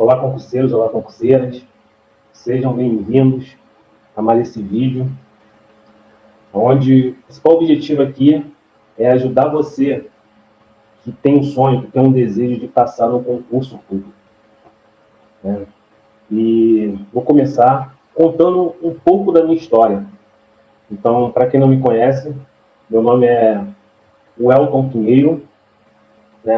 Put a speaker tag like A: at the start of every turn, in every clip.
A: Olá, concurseiros, olá, concurseiras. Sejam bem-vindos a mais esse vídeo, onde o principal objetivo aqui é ajudar você que tem um sonho, que tem um desejo de passar no concurso público. E vou começar contando um pouco da minha história. Então, para quem não me conhece, meu nome é Welton Pinheiro,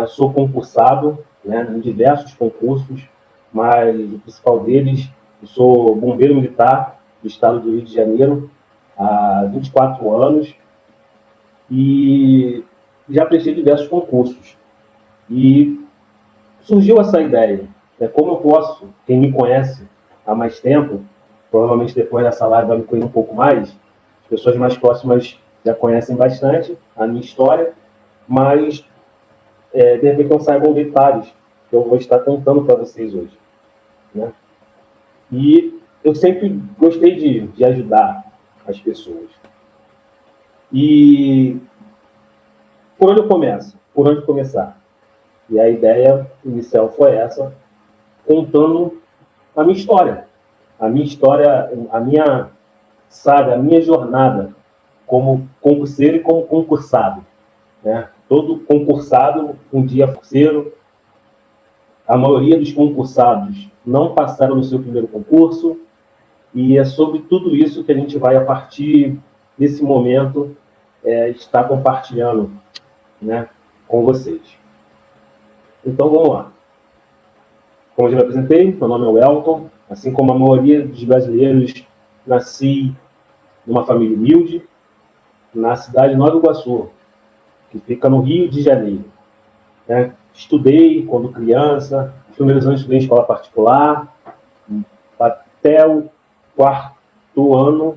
A: sou concursado em diversos concursos, mas o principal deles, eu sou bombeiro militar do estado do Rio de Janeiro há 24 anos e já prestei diversos concursos. E surgiu essa ideia, como eu posso, quem me conhece há mais tempo, provavelmente depois dessa live vai me conhecer um pouco mais, as pessoas mais próximas já conhecem bastante a minha história, mas de repente não saibam detalhes que eu vou estar contando para vocês hoje. E eu sempre gostei de ajudar as pessoas. E por onde eu começo? Por onde começar? E a ideia inicial foi essa, contando a minha história. A minha história, a minha saga, a minha jornada como concurseiro e como concursado. Todo concursado, um dia concurseiro. A maioria dos concursados não passaram no seu primeiro concurso, e é sobre tudo isso que a gente vai, a partir desse momento, estar compartilhando com vocês. Então, vamos lá. Como eu já me apresentei, meu nome é Welton. Assim como a maioria dos brasileiros, nasci numa família humilde, na cidade de Nova Iguaçu, que fica no Rio de Janeiro. Estudei quando criança, os primeiros anos estudei em escola particular, até o quarto ano,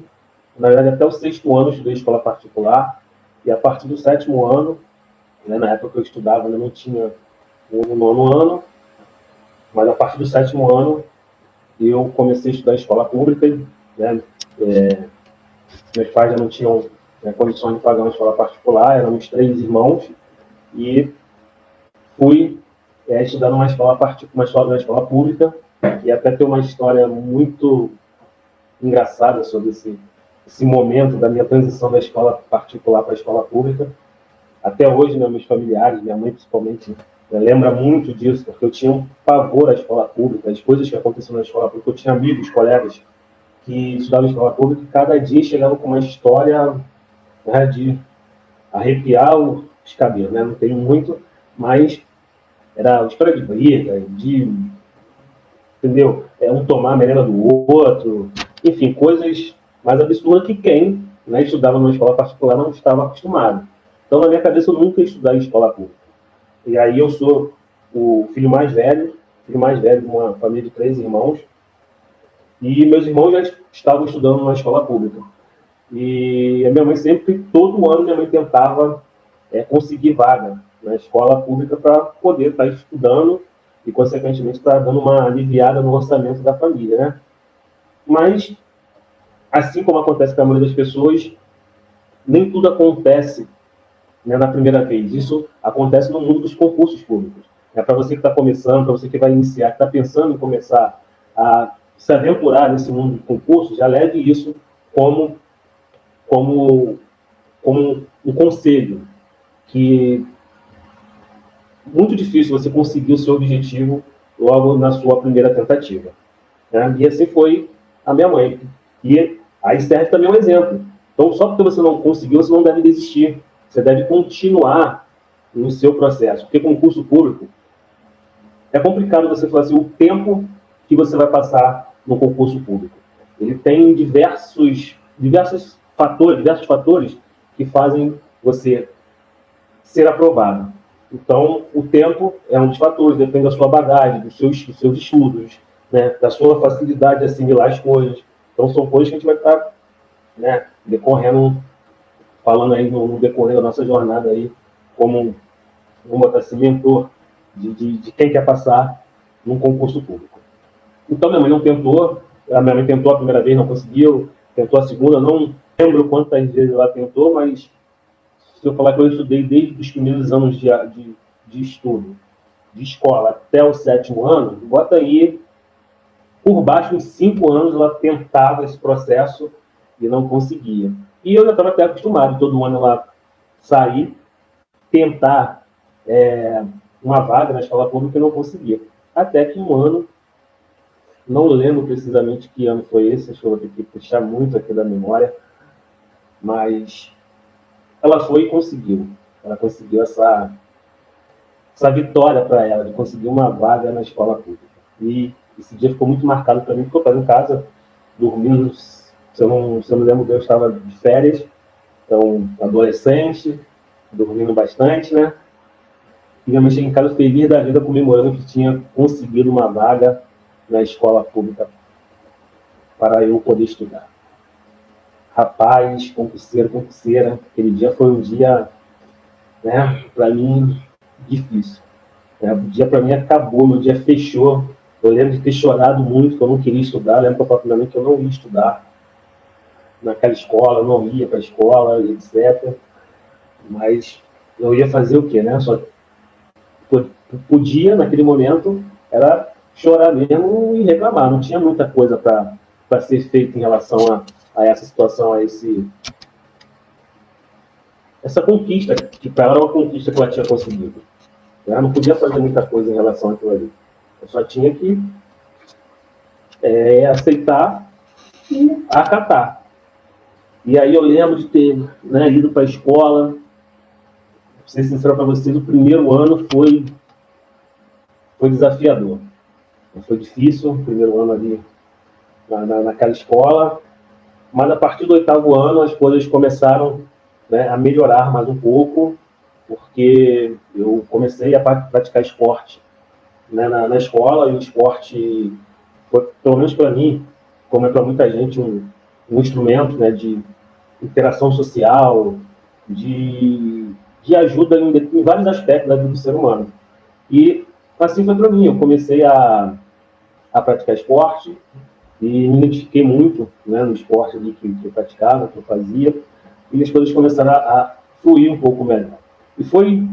A: na verdade até o sexto ano estudei em escola particular, e a partir do sétimo ano, na época que eu estudava ainda não tinha o nono ano, mas a partir do sétimo ano eu comecei a estudar em escola pública. Meus pais já não tinham condições de pagar uma escola particular, éramos 3 irmãos, e fui estudar numa escola pública, e até tem uma história muito engraçada sobre esse momento da minha transição da escola particular para a escola pública. Até hoje, meus familiares, minha mãe principalmente, lembra muito disso, porque eu tinha um pavor à escola pública, as coisas que aconteciam na escola pública. Eu tinha amigos, colegas que estudavam em escola pública, e cada dia chegavam com uma história de arrepiar os cabelos. Não tenho muito, mas era uma história de briga, entendeu? Um tomar a merenda do outro, enfim, coisas mais absurdas que quem estudava numa escola particular não estava acostumado. Então, na minha cabeça, eu nunca estudei em escola pública. E aí eu sou o filho mais velho de uma família de 3 irmãos, e meus irmãos já estavam estudando numa escola pública. E a minha mãe sempre, todo ano, minha mãe tentava conseguir vaga na escola pública para poder estar estudando e, consequentemente, estar dando uma aliviada no orçamento da família. Mas, assim como acontece com a maioria das pessoas, nem tudo acontece na primeira vez. Isso acontece no mundo dos concursos públicos. Para você que está começando, para você que vai iniciar, que está pensando em começar a se aventurar nesse mundo de concursos, já leve isso como um conselho, que muito difícil você conseguir o seu objetivo logo na sua primeira tentativa. E assim foi a minha mãe. E aí serve também um exemplo. Então, só porque você não conseguiu, você não deve desistir. Você deve continuar no seu processo. Porque concurso público, é complicado você falar assim, o tempo que você vai passar no concurso público. Ele tem diversos fatores que fazem você ser aprovado. Então, o tempo é um dos fatores, depende da sua bagagem, dos seus estudos, da sua facilidade de assimilar as coisas. Então, são coisas que a gente vai estar decorrendo, falando aí no decorrer da nossa jornada aí, como mentor de quem quer passar num concurso público. Então, minha mãe não tentou, a minha mãe tentou a primeira vez, não conseguiu, tentou a segunda, não lembro quantas vezes ela tentou, mas se eu falar que eu estudei desde os primeiros anos de estudo, de escola até o 7º ano, bota aí, por baixo, uns 5 anos, ela tentava esse processo e não conseguia. E eu já estava até acostumado, todo ano ela sair, tentar uma vaga na escola pública e não conseguia. Até que um ano, não lembro precisamente que ano foi esse, acho que eu vou ter que puxar muito aqui da memória, mas ela foi e conseguiu. Ela conseguiu essa vitória para ela, de conseguir uma vaga na escola pública. E esse dia ficou muito marcado para mim, porque eu estava em casa, dormindo, se eu não me lembro bem, eu estava de férias, então, adolescente, dormindo bastante, né? E minha mãe chega em casa feliz da vida, comemorando que tinha conseguido uma vaga na escola pública para eu poder estudar. Rapaz, concurseira, aquele dia foi um dia, né, para mim, difícil. O dia para mim acabou, meu dia fechou. Eu lembro de ter chorado muito, que eu não queria estudar. Eu lembro que eu falei para minha mãe que eu não ia estudar naquela escola, eu não ia para a escola, etc. Mas eu ia fazer o quê, né? Só podia, naquele momento, era chorar mesmo e reclamar. Não tinha muita coisa para ser feita em relação a essa situação, essa conquista, que para ela era uma conquista que ela tinha conseguido. Eu não podia fazer muita coisa em relação àquilo ali. Eu só tinha que aceitar e acatar. E aí eu lembro de ter, né, ido para a escola. Pra ser sincero para vocês, o primeiro ano foi desafiador. Foi difícil, o primeiro ano ali naquela escola. Mas a partir do 8º ano as coisas começaram, né, a melhorar mais um pouco, porque eu comecei a praticar esporte, né, na escola, e o esporte foi, pelo menos para mim, como é para muita gente, um instrumento, né, de interação social, de ajuda em vários aspectos da vida do ser humano. E assim foi para mim. Eu comecei a praticar esporte e me identifiquei muito, né, no esporte ali que eu praticava, que eu fazia, e as coisas começaram a fluir um pouco melhor. E foi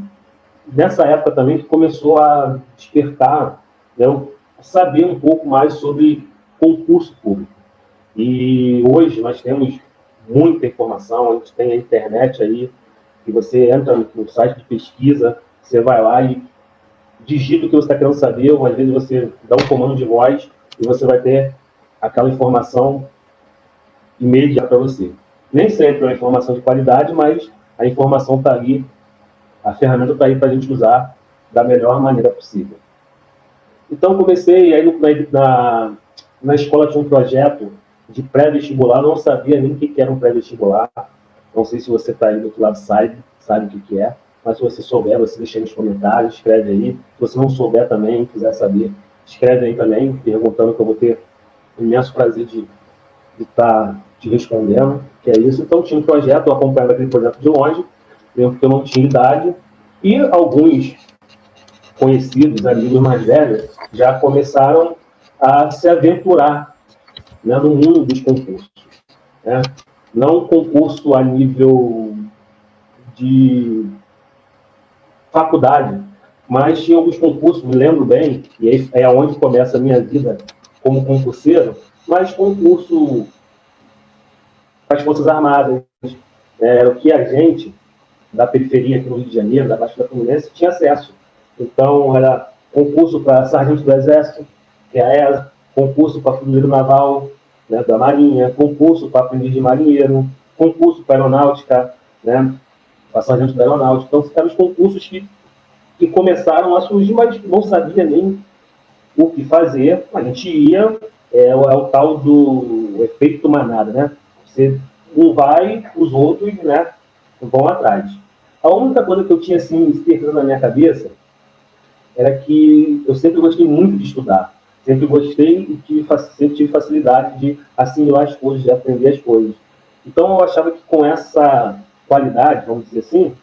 A: nessa época também que começou a despertar, né, saber um pouco mais sobre concurso público. E hoje nós temos muita informação, a gente tem a internet aí, que você entra no site de pesquisa, você vai lá e digita o que você está querendo saber, ou às vezes você dá um comando de voz e você vai ter aquela informação imediata para você. Nem sempre é uma informação de qualidade, mas a informação está ali, a ferramenta está aí para a gente usar da melhor maneira possível. Então comecei, aí na escola tinha um projeto de pré-vestibular, não sabia nem o que era um pré-vestibular. Não sei se você está aí do outro lado, sabe o que é, mas se você souber, você deixa aí nos comentários, escreve aí. Se você não souber também, quiser saber, escreve aí também, perguntando, que eu vou ter o imenso prazer de estar te respondendo, que é isso. Então tinha um projeto, eu acompanhava aquele projeto de longe, mesmo porque eu não tinha idade, e alguns conhecidos, amigos mais velhos, já começaram a se aventurar, né, no mundo dos concursos. Né? Não um concurso a nível de faculdade, mas tinha alguns concursos, me lembro bem, e aí é onde começa a minha vida como concurseiro, mas concurso para as Forças Armadas, o que a gente, da periferia aqui no Rio de Janeiro, da Baixada Fluminense, tinha acesso. Então, era concurso para sargento do Exército, que é a ESA, concurso para fuzileiro naval, né, da Marinha, concurso para aprendiz de marinheiro, concurso para aeronáutica, né, para sargento da aeronáutica. Então, ficaram os concursos que começaram a surgir, mas não sabia nem o que fazer. A gente ia, o tal do efeito manada, né? Você não vai, os outros, né, vão atrás. A única coisa que eu tinha, assim, certeza na minha cabeça era que eu sempre gostei muito de estudar. Sempre gostei e sempre tive facilidade de assimilar as coisas, de aprender as coisas. Então, eu achava que com essa qualidade, vamos dizer assim,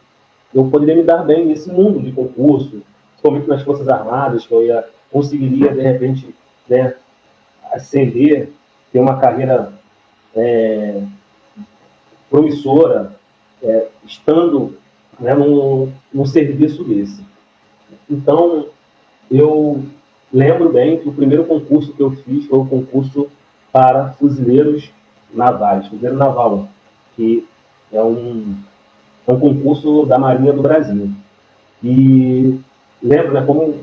A: eu poderia me dar bem nesse mundo de concurso, principalmente nas Forças Armadas, que eu conseguiria, de repente, né, ascender, ter uma carreira promissora, estando, né, num serviço desse. Então, Eu lembro bem que o primeiro concurso que eu fiz foi o concurso para fuzileiros navais, fuzileiro naval, que é um concurso da Marinha do Brasil. E lembro, né, como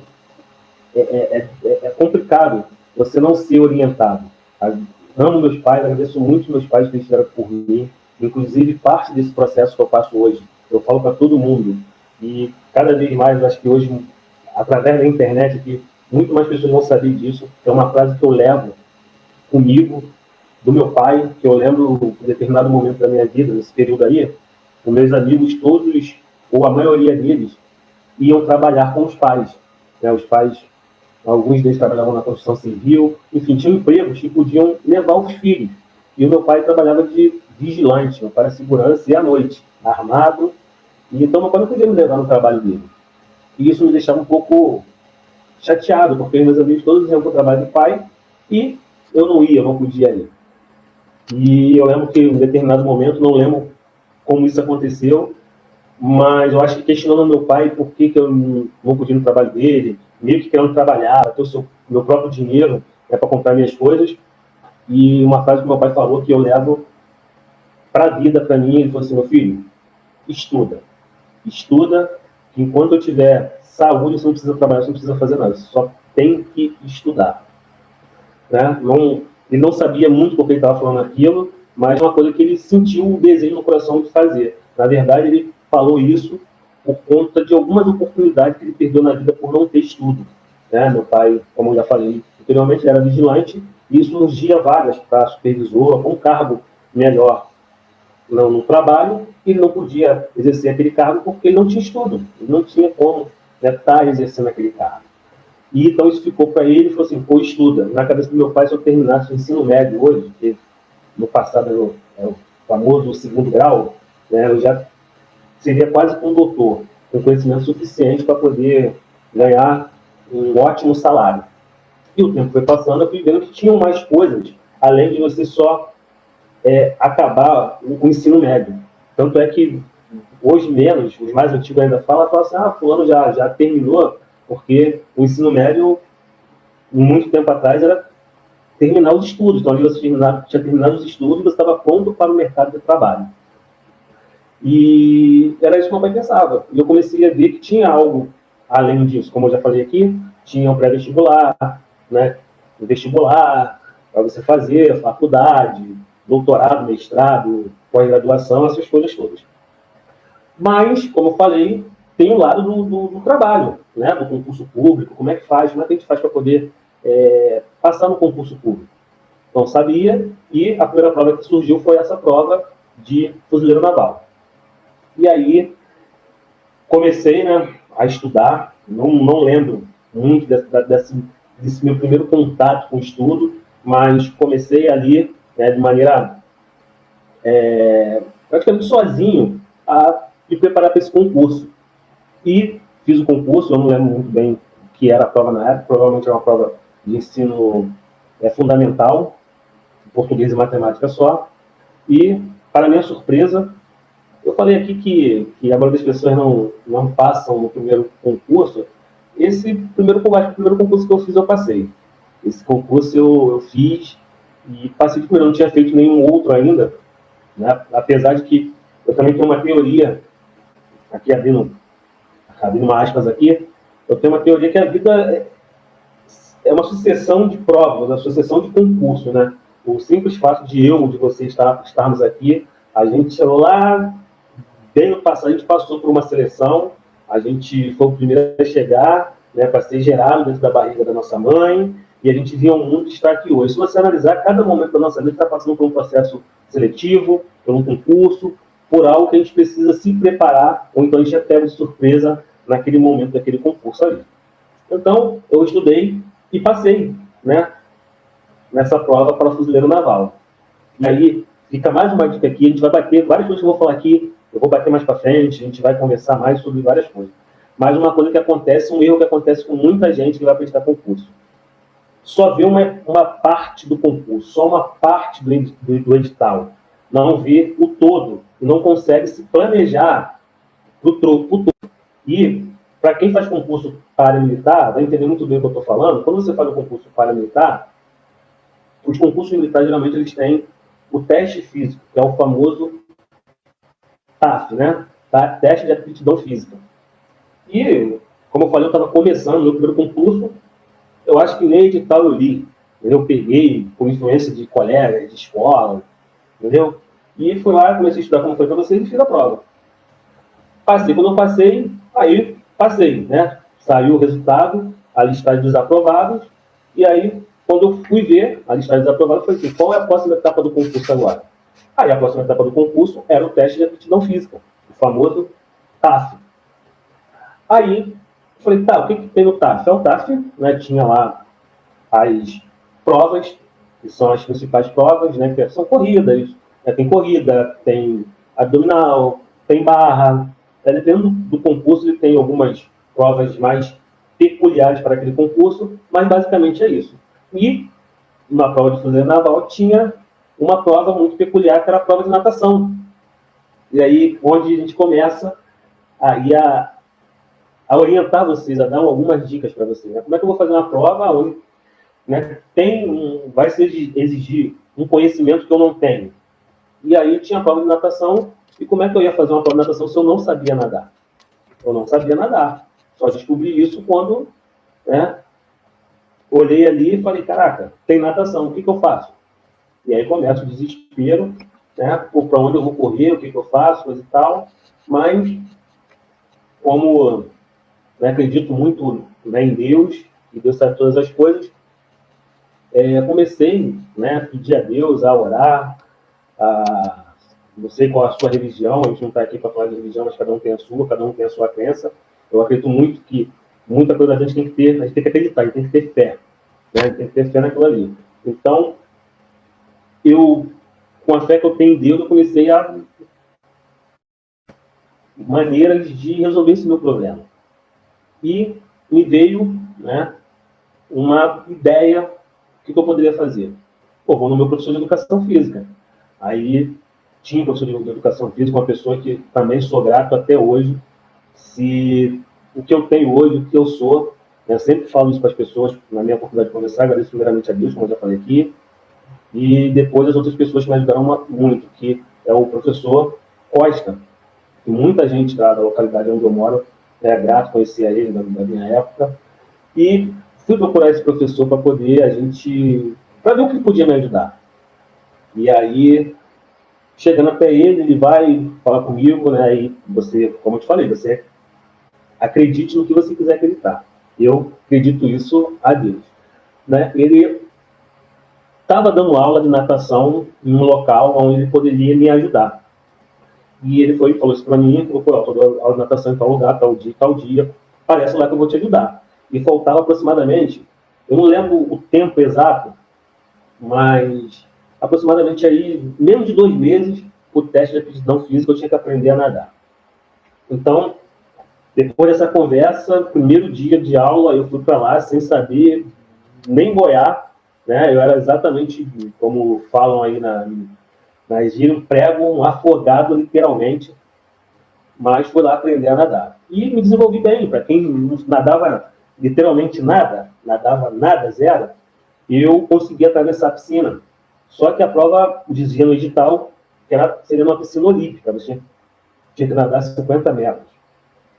A: é complicado você não ser orientado. Amo meus pais, agradeço muito meus pais que eles fizeram por mim, inclusive parte desse processo que eu passo hoje. Eu falo para todo mundo. E cada vez mais, eu acho que hoje, através da internet, aqui, muito mais pessoas vão saber disso. É uma frase que eu levo comigo, do meu pai, que eu lembro em determinado momento da minha vida, nesse período aí, os meus amigos todos, ou a maioria deles, iam trabalhar com os pais. Né? Os pais, alguns deles trabalhavam na construção civil, enfim, tinham empregos que podiam levar os filhos. E o meu pai trabalhava de vigilante, meu pai era segurança e à noite, armado. E então meu pai não podia me levar no trabalho dele. E isso me deixava um pouco chateado, porque meus amigos todos iam para o trabalho do pai e eu não ia, eu não podia ir. E eu lembro que em um determinado momento, não lembro como isso aconteceu, mas eu acho que questionando meu pai por que eu não podia ir no trabalho dele, meio que querendo trabalhar, ter o meu próprio dinheiro para comprar minhas coisas. E uma frase que meu pai falou que eu levo para a vida para mim, ele falou assim: meu filho, estuda. Estuda, que enquanto eu tiver saúde, você não precisa trabalhar, você não precisa fazer nada, você só tem que estudar. Né? Não, ele não sabia muito por que ele estava falando aquilo, mas é uma coisa que ele sentiu um desejo no coração de fazer. Na verdade, ele falou isso por conta de algumas oportunidades que ele perdeu na vida por não ter estudo. Né? Meu pai, como eu já falei anteriormente, era vigilante e surgia vagas para supervisor, com um cargo melhor no trabalho, e ele não podia exercer aquele cargo porque ele não tinha estudo, ele não tinha como estar exercendo aquele cargo. E então isso ficou para ele e falou assim: pô, estuda. Na cabeça do meu pai, se eu terminasse o ensino médio hoje, que no passado era o famoso segundo grau, né, eu já seria quase um doutor, com conhecimento suficiente para poder ganhar um ótimo salário. E o tempo foi passando, eu fui vendo que tinham mais coisas, além de você só acabar o ensino médio. Tanto é que hoje menos, os mais antigos ainda falam assim: ah, fulano já terminou, porque o ensino médio, muito tempo atrás, era terminar os estudos. Então, ali você tinha terminado os estudos e você estava pronto para o mercado de trabalho. E era isso que meu pai pensava. E eu comecei a ver que tinha algo além disso. Como eu já falei aqui, tinha um pré-vestibular, né? Um vestibular para você fazer, faculdade, doutorado, mestrado, pós-graduação, essas coisas todas. Mas, como eu falei, tem o lado do trabalho, né? Do concurso público, como é que faz, como é que a gente faz para poder passar no concurso público. Não sabia, e a primeira prova que surgiu foi essa prova de fuzileiro naval. E aí comecei, né, a estudar, não lembro muito desse meu primeiro contato com o estudo, mas comecei ali, né, de maneira praticamente sozinho a me preparar para esse concurso. E fiz o concurso, eu não lembro muito bem o que era a prova na época, provavelmente era uma prova de ensino fundamental, português e matemática só. E, para minha surpresa, eu falei aqui que a maioria das pessoas não passam no primeiro concurso. Esse primeiro concurso que eu fiz, eu passei. Esse concurso eu fiz e passei de primeiro, não tinha feito nenhum outro ainda, né? Apesar de que eu também tenho uma teoria, aqui abrindo uma aspas aqui, eu tenho uma teoria que a vida é uma sucessão de provas, uma sucessão de concursos, né? O simples fato de você estarmos aqui, a gente chegou lá, bem no passado, a gente passou por uma seleção, a gente foi o primeiro a chegar, né, para ser gerado dentro da barriga da nossa mãe, e a gente via um mundo que está aqui hoje. Se você analisar, cada momento da nossa vida está passando por um processo seletivo, por um concurso, por algo que a gente precisa se preparar, ou então a gente é pego de surpresa naquele momento daquele concurso ali. Então, eu estudei e passei, né, nessa prova para fuzileiro naval. E aí, fica mais uma dica aqui, a gente vai bater várias coisas que eu vou falar aqui, eu vou bater mais para frente, a gente vai conversar mais sobre várias coisas. Mas uma coisa que acontece, um erro que acontece com muita gente que vai prestar concurso. Só vê uma parte do concurso, só uma parte do edital. Não vê o todo, não consegue se planejar para o todo. E para quem faz concurso paramilitar, vai entender muito bem o que eu estou falando. Quando você faz o concurso paramilitar, os concursos militares, geralmente, eles têm o teste físico, que é o famoso TAF, né? Teste de aptidão física. E, como eu falei, eu estava começando meu primeiro concurso, eu acho que nem edital eu li. Eu peguei por influência de colegas, de escola, entendeu? E fui lá, comecei a estudar como foi para vocês e fiz a prova. Passei. Quando eu passei, aí passei, né? Saiu o resultado, a listagem dos aprovados, e aí, quando eu fui ver a listagem dos aprovados, foi assim, qual é a próxima etapa do concurso agora? Aí a próxima etapa do concurso era o teste de aptidão física, o famoso TAF. Aí, eu falei, tá, o que tem no TAF? É o TAF, né? Tinha lá as provas, que são as principais provas, né? Que são corridas, né? Tem corrida, tem abdominal, tem barra. Dependendo do concurso, ele tem algumas provas mais peculiares para aquele concurso, mas basicamente é isso. E na prova de fuzileiro naval tinha uma prova muito peculiar, que era a prova de natação. E aí, onde a gente começa aí a orientar vocês, a dar algumas dicas para vocês. Né? Como é que eu vou fazer uma prova onde, né, vai se exigir um conhecimento que eu não tenho? E aí tinha a prova de natação, e como é que eu ia fazer uma prova de natação se eu não sabia nadar? Eu não sabia nadar. Só descobri isso quando, né, olhei ali e falei, caraca, tem natação, o que eu faço? E aí começa o desespero, né, para onde eu vou correr, o que eu faço, coisa e tal. Mas, como, né, acredito muito, né, em Deus, e Deus sabe todas as coisas, comecei, né, a pedir a Deus, a orar, não sei qual a sua religião, a gente não está aqui para falar de religião, mas cada um tem a sua, cada um tem a sua crença. Eu acredito muito que muita coisa a gente tem que ter, a gente tem que acreditar, a gente tem que ter fé, né? A gente tem que ter fé naquilo ali. Então, com a fé que eu tenho em Deus, eu comecei a maneiras de resolver esse meu problema. E me veio, né, uma ideia, o que eu poderia fazer? Pô, vou no meu professor de educação física. Aí tinha um professor de educação física, uma pessoa que também sou grato até hoje. Se o que eu tenho hoje, o que eu sou, eu sempre falo isso para as pessoas na minha oportunidade de conversar, agradeço primeiramente a Deus, como eu já falei aqui, e depois as outras pessoas que me ajudaram muito, que é o professor Costa, que muita gente da localidade onde eu moro é grato, conhecia ele da minha época, e fui procurar esse professor para poder para ver o que podia me ajudar. E aí, chegando até ele vai falar comigo, né? E você, como eu te falei, você acredite no que você quiser acreditar. Eu acredito isso a Deus. Né? Ele estava dando aula de natação em um local onde ele poderia me ajudar. E ele falou isso para mim, falou, estou dando aula de natação em tal lugar, tal dia, parece lá que eu vou te ajudar. E faltava aproximadamente, eu não lembro o tempo exato, mas aproximadamente aí, menos de 2 meses, o teste de aptidão física eu tinha que aprender a nadar. Então, depois dessa conversa, primeiro dia de aula, eu fui para lá sem saber nem boiar, né? Eu era exatamente, como falam aí na gíria, um prego, um afogado, literalmente, mas fui lá aprender a nadar. E me desenvolvi bem, para quem não nadava literalmente nada, nadava nada, zero, eu consegui atravessar a piscina. Só que a prova dizia no edital que seria uma piscina olímpica, você tinha que nadar 50 metros.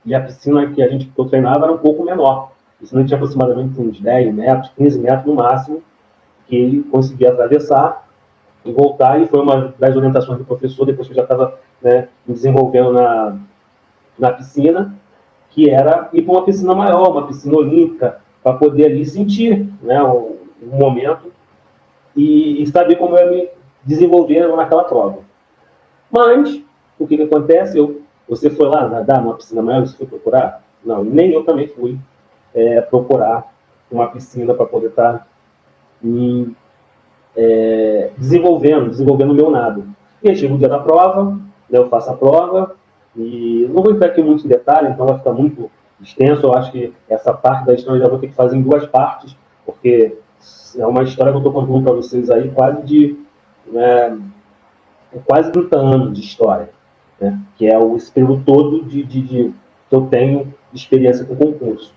A: E a piscina que eu treinava era um pouco menor. A piscina tinha aproximadamente uns 10 metros, 15 metros no máximo, que ele conseguia atravessar e voltar, e foi uma das orientações do professor, depois que eu já estava, né, me desenvolvendo na piscina, que era ir para uma piscina maior, uma piscina olímpica, para poder ali sentir, né, o momento e saber como eu ia me desenvolver naquela prova. Mas, o que acontece? Você foi lá nadar numa piscina maior, você foi procurar? Não, nem eu também fui procurar uma piscina para poder estar desenvolvendo o meu nado. E aí chega o dia da prova, né, eu faço a prova, e não vou entrar aqui muito em detalhe, então vai ficar muito extenso. Eu acho que essa parte da história eu já vou ter que fazer em 2 partes, porque é uma história que eu estou contando para vocês aí quase 30 anos de história, né? Que é esse período todo que eu tenho de experiência com concurso.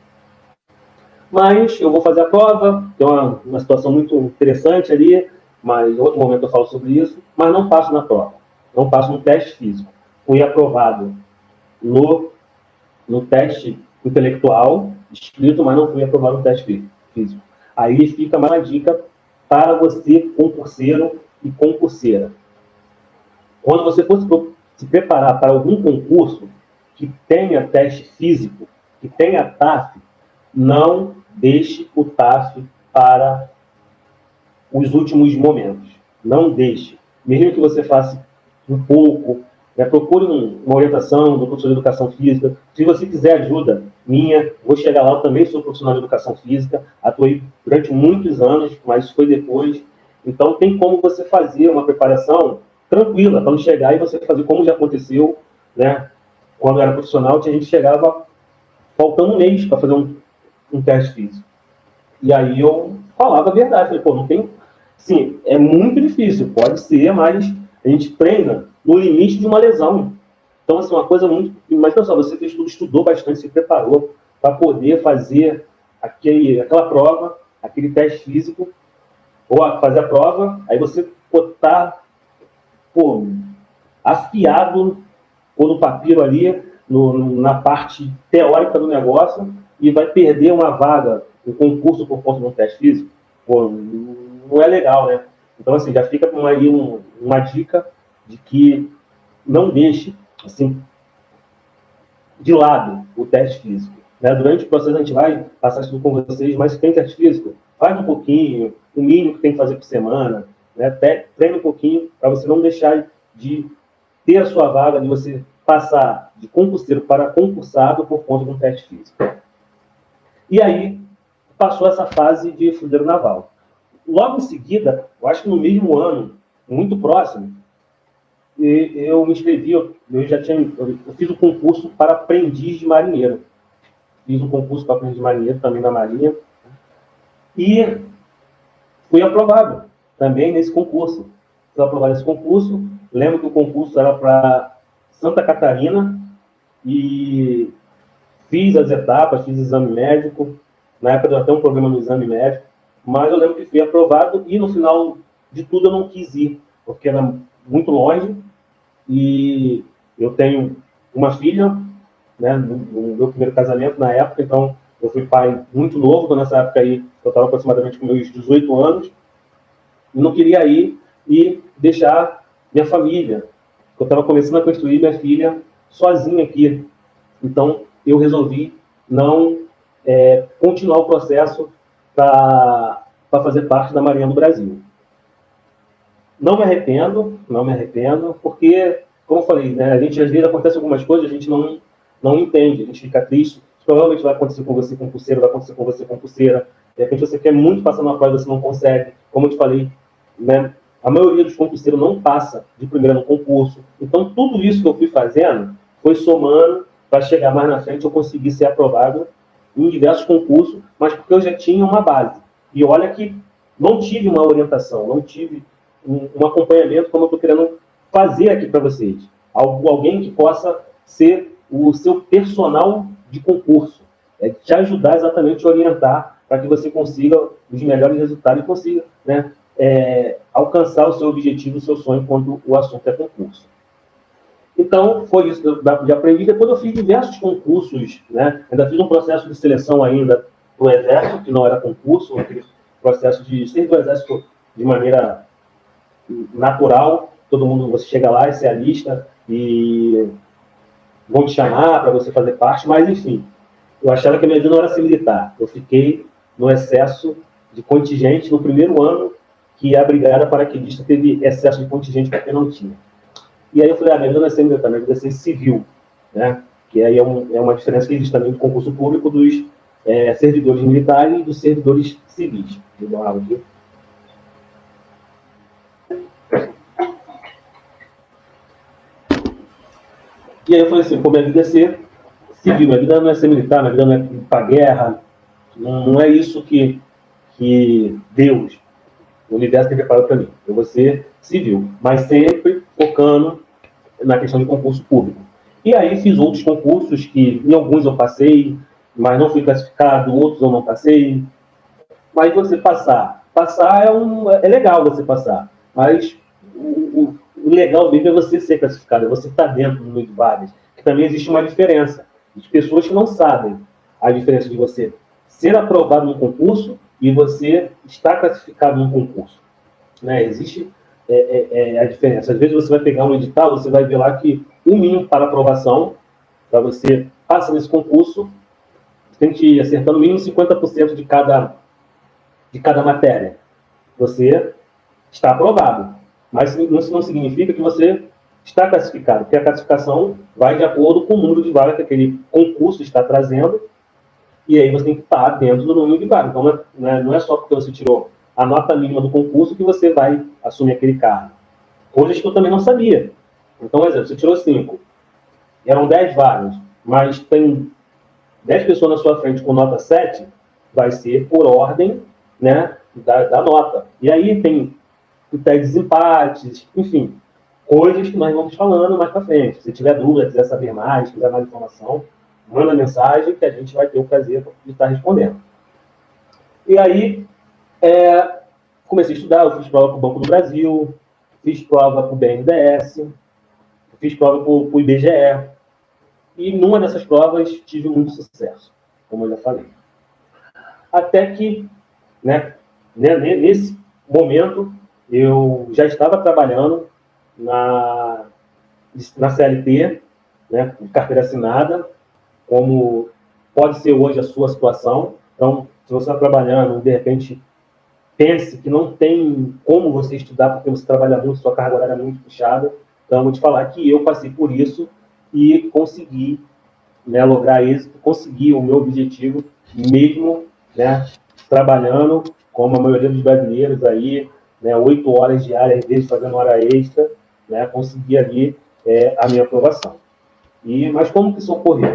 A: Mas eu vou fazer a prova, tem uma situação muito interessante ali, mas em outro momento eu falo sobre isso, mas não passo na prova, não passo no teste físico. Fui aprovado no teste intelectual, escrito, mas não fui aprovado no teste físico. Aí fica mais uma dica para você, concurseiro e concurseira. Quando você for se preparar para algum concurso que tenha teste físico, que tenha TAF, não deixe o TAF para os últimos momentos. Não deixe. Mesmo que você faça um pouco, procure uma orientação do professor de educação física. Se você quiser ajuda minha, vou chegar lá, eu também sou profissional de educação física, atuei durante muitos anos, mas isso foi depois. Então, tem como você fazer uma preparação tranquila, para não chegar e você fazer como já aconteceu, né? Quando eu era profissional, a gente chegava faltando um mês para fazer um teste físico. E aí eu falava a verdade, falei, pô, não tem... Sim, é muito difícil, pode ser, mas a gente treina no limite de uma lesão. Então, assim, uma coisa muito... Imagina só, você fez tudo, estudou bastante, se preparou para poder fazer aquela prova, aquele teste físico, ou fazer a prova, aí você tá afiado no papiro ali, na parte teórica do negócio, e vai perder uma vaga, um concurso por conta de um teste físico. Pô, não é legal, né? Então, assim, já fica aí uma dica de que não deixe, assim, de lado o teste físico. Né? Durante o processo a gente vai passar isso com vocês, mas se tem teste físico, faz um pouquinho, o mínimo que tem que fazer por semana, né? Treine um pouquinho para você não deixar de ter a sua vaga, de você passar de concurseiro para concursado por conta de um teste físico. E aí, passou essa fase de fuzileiro naval. Logo em seguida, eu acho que no mesmo ano, muito próximo, eu me inscrevi, eu fiz o concurso para aprendiz de marinheiro. Fiz um concurso para aprendiz de marinheiro, também na Marinha, e fui aprovado também nesse concurso. Fui aprovado nesse concurso, lembro que o concurso era para Santa Catarina, e fiz as etapas, fiz exame médico, na época deu até um problema no exame médico, mas eu lembro que fui aprovado e no final de tudo eu não quis ir, porque era muito longe e eu tenho uma filha, né, no meu primeiro casamento na época, então eu fui pai muito novo, então nessa época aí eu estava aproximadamente com meus 18 anos e não queria ir e deixar minha família. Eu estava começando a construir minha filha sozinha aqui, então eu resolvi não continuar o processo para fazer parte da Marinha do Brasil. Não me arrependo, porque, como eu falei, né, a gente às vezes acontece algumas coisas, a gente não entende, a gente fica triste. Provavelmente vai acontecer com você com pulseira, vai acontecer com você com pulseira. De repente você quer muito passar numa prova e você não consegue. Como eu te falei, né, a maioria dos concurseiros não passa de primeira no concurso. Então, tudo isso que eu fui fazendo foi somando para chegar mais na frente eu conseguir ser aprovado em diversos concursos, mas porque eu já tinha uma base. E olha que não tive uma orientação, não tive um acompanhamento como eu estou querendo fazer aqui para vocês. Alguém que possa ser o seu personal de concurso. Te ajudar exatamente a orientar para que você consiga os melhores resultados e consiga, né, alcançar o seu objetivo, o seu sonho quando o assunto é concurso. Então, foi isso que eu aprendi. Depois eu fiz diversos concursos, né? Ainda fiz um processo de seleção ainda do Exército, que não era concurso, aquele processo de ser do Exército de maneira natural. Todo mundo, você chega lá e se alista e vão te chamar para você fazer parte, mas enfim, eu achava que a minha vida não era ser militar. Eu fiquei no excesso de contingente no primeiro ano que a Brigada Paraquedista teve excesso de contingente porque não tinha. E aí eu falei, minha vida não é ser militar, minha vida é ser civil, né? Que aí é uma diferença que existe também no concurso público dos servidores militares e dos servidores civis. Vou dar uma água aqui. E aí eu falei assim, minha vida é ser civil, minha vida não é ser militar, minha vida não é ir para a guerra, não é isso que Deus, o universo tem preparado para mim. Eu vou ser civil, mas sempre focando na questão de concurso público. E aí fiz outros concursos, que em alguns eu passei, mas não fui classificado, outros eu não passei. Mas você passar é legal você passar, mas o legal mesmo é você ser classificado, é você estar dentro do meio de várias, que também existe uma diferença. As pessoas que não sabem a diferença de você ser aprovado no concurso e você estar classificado no concurso. Né? Existe a diferença. Às vezes você vai pegar um edital, você vai ver lá que o mínimo para aprovação, para você passar nesse concurso, você tem que ir acertando no mínimo 50% de cada matéria. Você está aprovado. Mas isso não significa que você está classificado, porque a classificação vai de acordo com o número de vagas que aquele concurso está trazendo, e aí você tem que estar dentro do número de vagas. Então, não é só porque você tirou a nota mínima do concurso que você vai assumir aquele cargo. Coisas que eu também não sabia. Então, por exemplo, você tirou 5, eram 10 vagas, mas tem 10 pessoas na sua frente com nota 7, vai ser por ordem, né, da nota. E aí tem desempates, enfim, coisas que nós vamos falando mais para frente. Se tiver dúvida, quiser saber mais, quiser mais informação, manda mensagem que a gente vai ter o prazer de estar respondendo. E aí, comecei a estudar, eu fiz prova para o Banco do Brasil, fiz prova para o BNDES, fiz prova para o IBGE, e numa dessas provas tive muito sucesso, como eu já falei. Até que, nesse momento, eu já estava trabalhando na CLT, né, de carteira assinada, como pode ser hoje a sua situação. Então, se você está trabalhando, de repente, pense que não tem como você estudar porque você trabalha muito, sua carga horária é muito puxada. Então, eu vou te falar que eu passei por isso e consegui, né, lograr êxito, consegui o meu objetivo, mesmo, né, trabalhando, como a maioria dos brasileiros aí, né, 8 horas diárias, às vezes fazendo hora extra, né, consegui ali a minha aprovação. Mas como que isso ocorreu?